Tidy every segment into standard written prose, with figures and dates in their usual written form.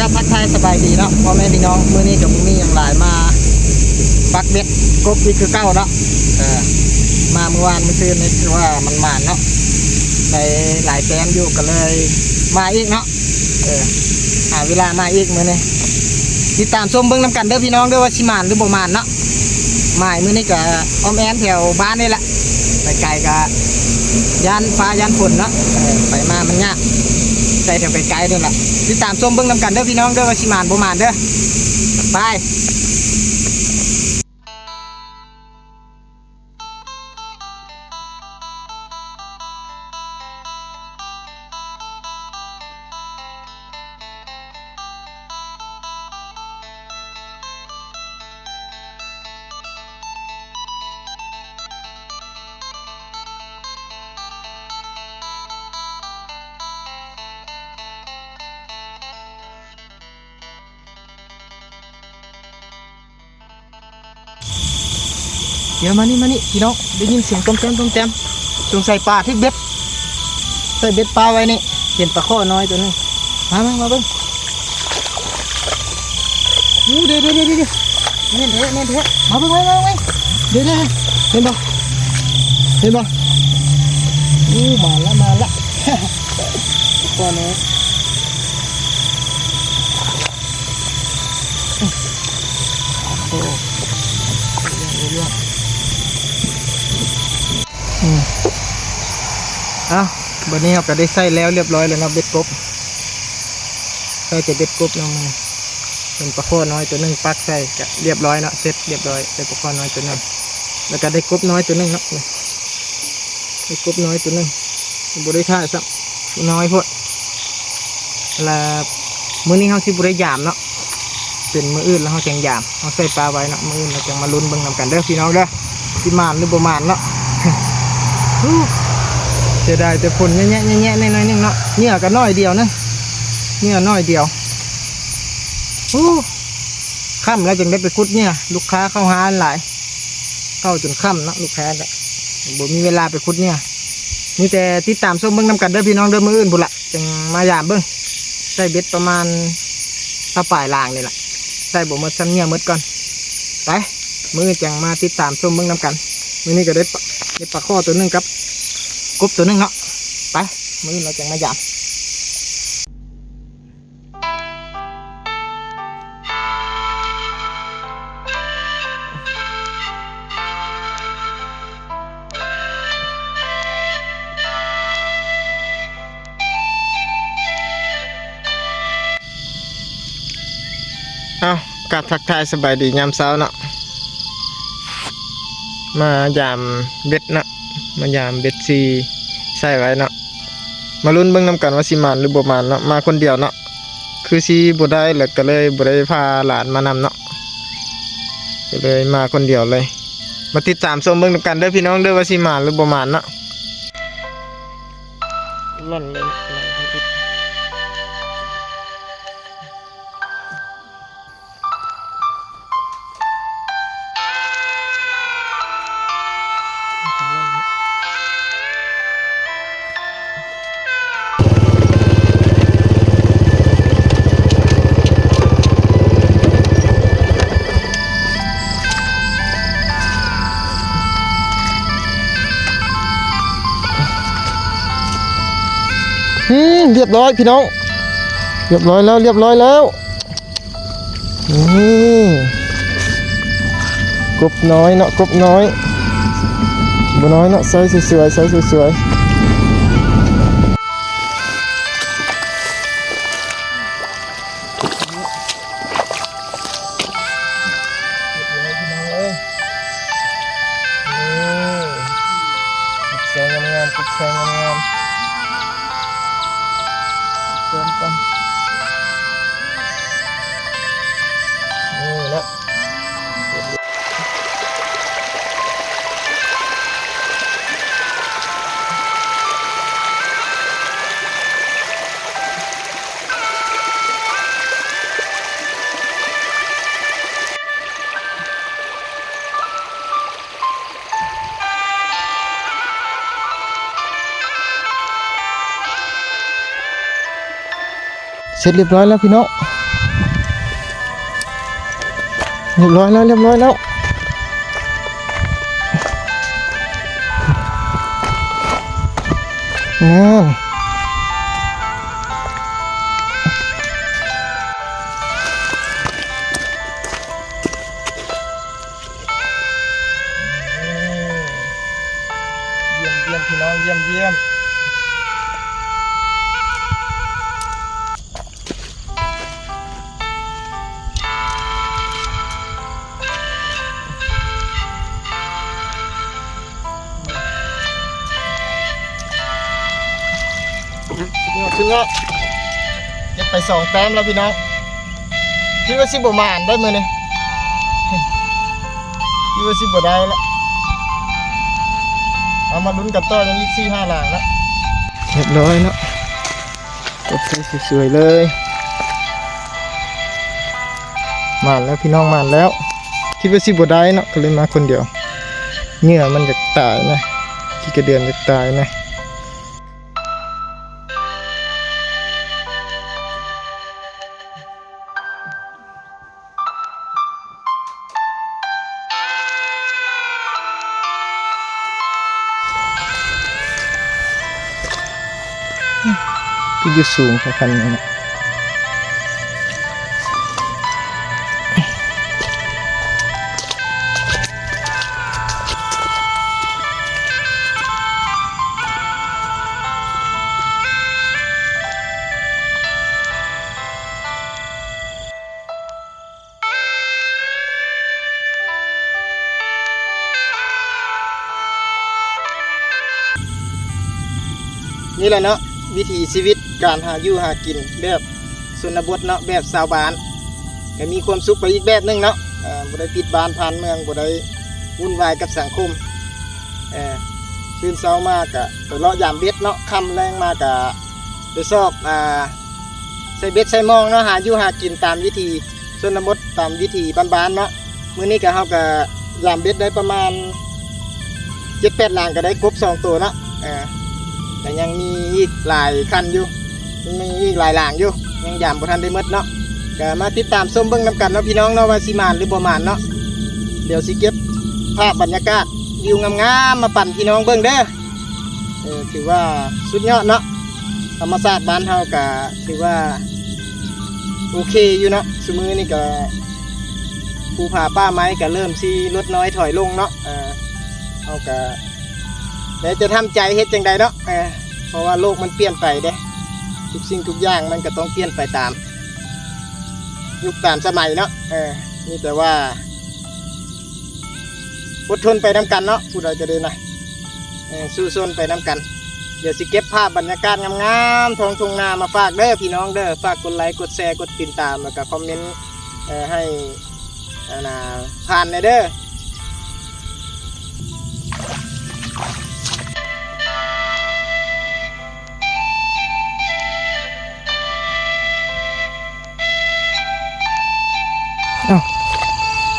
ก็ทักทายสบายดีเนาะพ่อแม่พี่น้องมื้อนี้กับมื้อนี้อย่างหลายมาปักเบ็ดกบอีกคือเก้าเนาะมาเมื่อวานเมื่อคืนนี่คือว่ามันหมานเนาะได้หลายแต้มอยู่ก็เลยมาอีกเนาะหาเวลามาอีกมื้อนี้ติดตามชมเบิ่งน้ำกันเด้อพี่น้องเด้อว่าสิหมานหรือบ่หมานเนาะหมายมื้อนี้ก็อ้อมแอนแถวบ้านนี่แหละไปไกลก็ย่านฟ้าย่านฝนเนาะไปมามันยากใจแถวไกลๆด้วยล่ะติดตามชมเบิ่งน้ำกันเด้อพี่น้องเด้อว่าสิหมานบ่หมานเด้อไปเดี๋ยวมานี่พี่น้องได้ยินเสียงต้มแต้มสงสัยปลาที่เบ็ดใส่เบ็ดปลาไว้นี่เห็นปลาข้อน้อยตัวนึงมาเบิ่งเดี๋ยวเน่นเถอะมาเบิ่งเดี๋ยวเห็นบ่มาละก้อนนี้โอ้เรื่องวันนี้เราก็ได้ใส่แล้วเรียบร้อยแล้วนะเบ็ดกบใส่แต่เบ็ดกบลงมาเป็นปลาข้อน้อยตัวนึงปักใส่จะเรียบร้อยเนาะเสร็จเรียบร้อยได้ปลาข้อน้อยตัวนึงแล้วก็ได้กบน้อยตัวนึงเนาะได้กบน้อยตัวนึงบริค่าสักน้อยพอดแล้วมื้อนี้เขาสิบริยามเนาะเป็นมื้ออื่นแล้วเขาแจงยามเขาใส่ปลาไว้เนาะมื้ออื่นเราจะมาลุ้นเบิ่งนำกันเด้อพี่น้องเด้อสิมานหรือบ่มานเนาะเสียดายแต่ผลแง่น้อยนึงเนาะเนี่ยก็น้อยเดียวนะเนี่ยน้อยเดียวค่ำแล้วจึงได้ไปคุดเนี่ยลูกค้าเข้าหาหลายเข้าจนค่ำเนาะลูกค้าเนี่ยบ่มีเวลาไปคุดเนี่ยมีแต่ติดตามชมเบิ้งนำกันเด้อพี่น้องเด้อมืออื่นบุละจึงมายามเบิ้งใส่เบ็ดประมาณถ้าปลายลางนี่แหละใส่บ่หมดซ้ำเนี่ยหมดก่อนไปมือจังมาติดตามชมเบิ้งนำกันมื้อนี้ก็ได้ปลาข้อตัวนึงครับกบตัวนึงเนาะไปมื้อเราจังมายามกับทักทายสบายดียามเช้าเนาะมายามเบ็ดเนาะมายามเบ็ดซีใส่ไว้เนาะมาลุ้นเบิ่งนำกันว่าสิมานหรือบ่มานเนาะมาคนเดียวเนาะคือซีบ่ได้แล้วก็เลยบ่ได้พาหลานมานำเนาะก็เลยมาคนเดียวเลยมาติดตามชมเบิ่งนำกันเด้อพี่น้องเด้อว่าสิมานหรือบ่มานเนาะล่อนเลยเรียบร้อยพี่น้องเรียบร้อยแล้วกบน้อยเนาะกบน้อยบ่น้อยเนาะใส่สวยแซงงามเติมกันนี่นะ เสร็จเรียบร้อยแล้วพี่น้อง เรียบร้อยแล้วนั่นเยี่ยมพี่น้องเยี่ยมสุดยอดเก็บไป2 แต้มแล้วพี่น้องคิดว่าสิบ่มาอ่านได้มื้อนี้คิดว่าสิบ่ได้แล้วเอามาลุ้นกันต่อยังอีก4-5 หลังนะเรียบร้อยเนาะกดใส่สวยๆเลยมาแล้วพี่น้องมาแล้วคิดว่าสิบ่ได้เนาะก็เลยมาคนเดียวเหงื่อมันจะตายนะขี้กระเดือนจะตายนะพี่อยู่สูงแค่คันนี้นะนี่แหละเนาะวิถีชีวิตการหาอยู่หากินแบบชนบทเนาะแบบชาวบ้านก็มีความสุขไปอีกแบบนึงเนาะบ่ได้ปิดบ้านผ่านเมืองบ่ได้วุ่นวายกับสังคมตื่นเช้ามากะไปเลาะยามเบ็ดเนาะค่ำแรงมากะไปซอกใส่เบ็ดใส่มองเนาะหาอยู่หากินตามวิถีชนบทตามวิถีบ้านๆเนาะมื้อนี้ก็เฮาก็ยามเบ็ดได้ประมาณ 7-8 หลังก็ได้กบ2 ตัวเนาะแต่ยังมีอีกหลายคันอยู่มีอีกหลายหลังอยู่ยังยามบ่ทันได้หมดเนาะก็มาติดตามชมเบิ่งนํกันเนาะพี่น้องเนาะว่าสิมานหรือบ่มานเนาะเดี๋ยวสิเก็บภาพบรรยากาศวิวงามๆมาปั่นพี่น้องเบิ่งเด้อถือว่าสุดยอดเนาะธรรมชาติบ้านเฮาก็ถือว่าโอเคอยู่เนาะซุมื้อนี้ก็ภูผาป่าไม้ก็เริ่มสิลดน้อยถอยลงเนาะเฮาก็เดี๋ยวจะทำใจเฮ็ดจังใดเนาะเพราะว่าโลกมันเปลี่ยนไปเด้ทุกสิ่งทุกอย่างมันก็ต้องเปลี่ยนไปตามยุคตามสมัยเนาะนี่แต่ว่าอดทนไปน้ำกันเนาะผู้ใดจะได้นะสู้ซนไปน้ำกันเดี๋ยวสิเก็บภาพบรรยากาศงามๆท้องทุ่งนามาฝากเด้อพี่น้องเด้อฝากกดไลค์กดแชร์กดติดตามแล้วก็คอมเมนต์ให้ผ่านเด้อ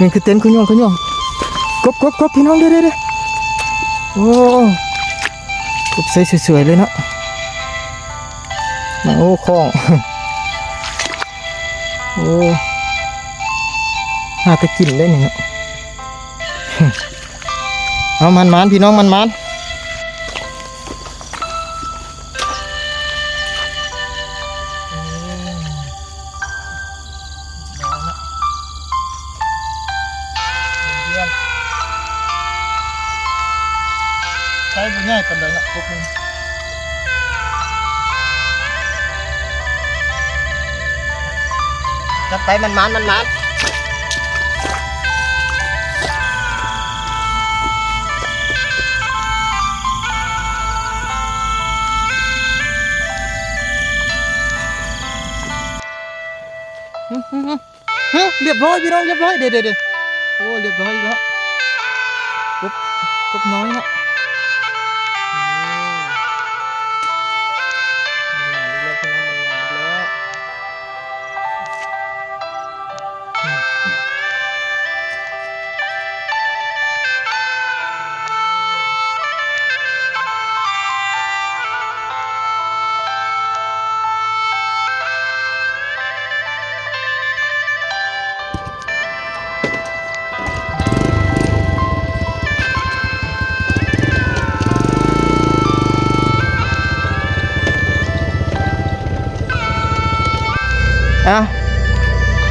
นี่คือเต็นท์คุณยงกบพี่น้องเด้อโอ้กบใส่สวยๆเลยเนาะโอ้คล้องโอ้น่าจะกินได้นี่เนาะเอามันพี่น้องมันใช้บุญง่ายกันเลยนะพวกมึงจัดไปมันเรียบร้อยพี่น้องเรียบร้อยเด็ดโอ้เรียบร้อยแล้วกบน้อยเนาะ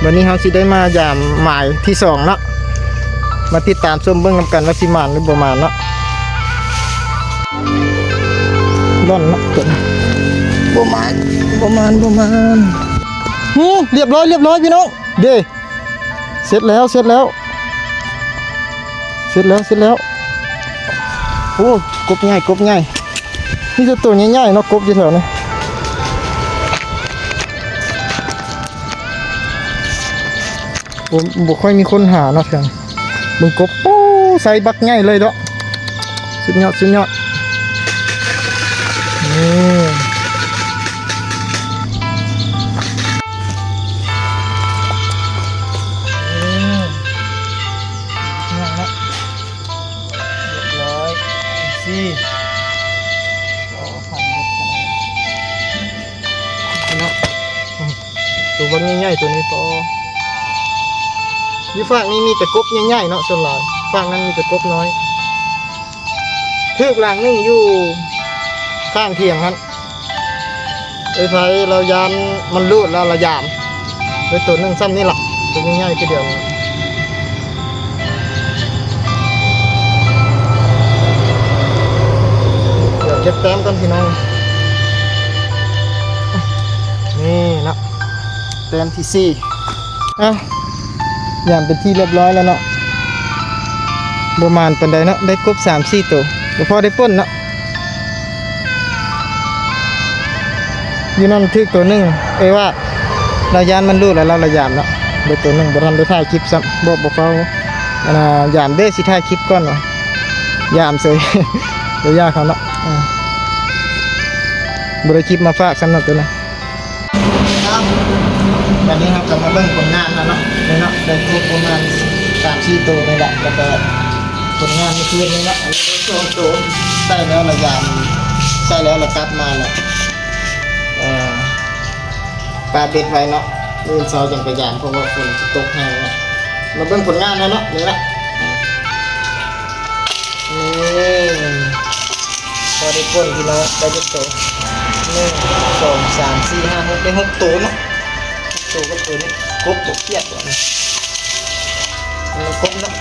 วันนี้เราสิได้มายามหมายที่2เนาะมาติดตามชมเบิ่งนำกันว่าสิมานหรือบ่มานเนาะร่อนเนาะตัวนี้บ่มานเรียบร้อยพี่น้องเด้เสร็จแล้วโอ้กบใหญ่นี่จะตัวใหญ่ๆเนาะกบอยู่แถวนี้ผมบ่ค่อยมีคนหาเนาะเพียงมึงกบโอ้ใส่บักใหญ่เลยเนาะสุดยอดนี่ตัวบางใหญ่ๆตัวนี้พอยี่ฝั่งนี้มีแต่กบใหญ่ๆเนาะส่วนหลายฝั่งนั้นมีแต่กบน้อยทึกหลังนึงอยู่ข้างเทียงครับไอ้ไฟเรายานมันรูดแล้วเรายามไอ้ตัวนึงซ้ำนี่หลักตัวใหญ่ๆทีเดียวเดี๋ยวเก็บแต้มกันพี่น้องนี่นะแต้มที่4อย่างเป็นที่เรียบร้อยแล้วเนาะประมาณปันใดเนาะได้กบ3-4ตัวเดี๋ยวพอได้ป้นเนาะอยู่นั่นทึกตัวนึงว่าเรายานมันรูดแล้วเราระยามเนาะได้ตัวนึงบ่ทันได้ถ่ายคลิปซ้ำบ่เฝ้ายามเด้สิถ่ายคลิปก่อนเนาะยามเสย เดี๋ยวยากเขาเนาะบ่ได้คลิปมาฝากซ้ำเนาะตัวนั้นวันนี้ครับจะมาเบิ่งผลงานแล้วเนาะนี่เนาะได้ครบประมาณ3-4ตัวนี่แหละแล้วก็ผลงานเมื่อคืนนี้เนาะอันนี้2ตัวใส่แล้วระยามใส่แล้วเรากลับมาเนาะปลาเบ็ดไว้เนาะนี่ซอยจังกระยานเพราะว่าฝนตกแห้งเนาะมาเบิ่งผลงานแล้วเนาะนี่แหละพอได้ป้นพี่น้องได้ทุกตัว1 2 3 4 5 6ได้6ตัวเนาะตัวก็ตัวนี้กบตัวเกียดตัวนี้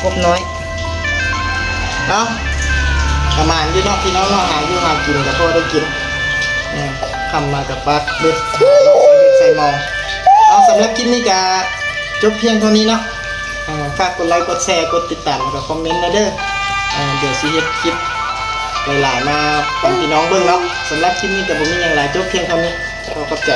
กบน้อยเอาประมาณนี้เนาะพี่น้องเนาะหาอยู่หากินแต่พอได้กินทำมากับปลาเบ็ดใส่มองเอาสำหรับคลิปนี้ก็จบเพียงเท่านี้เนาะฝากกดไลค์กดแชร์กดติดตามกับคอมเมนต์นะเด้อเดี๋ยวสิเฮ็ดคลิปหลายๆมาให้พี่น้องเบิ่งเนาะสำหรับคลิปนี้ก็บ่มีหยังหลายจบเพียงเท่านี้ขอบใจ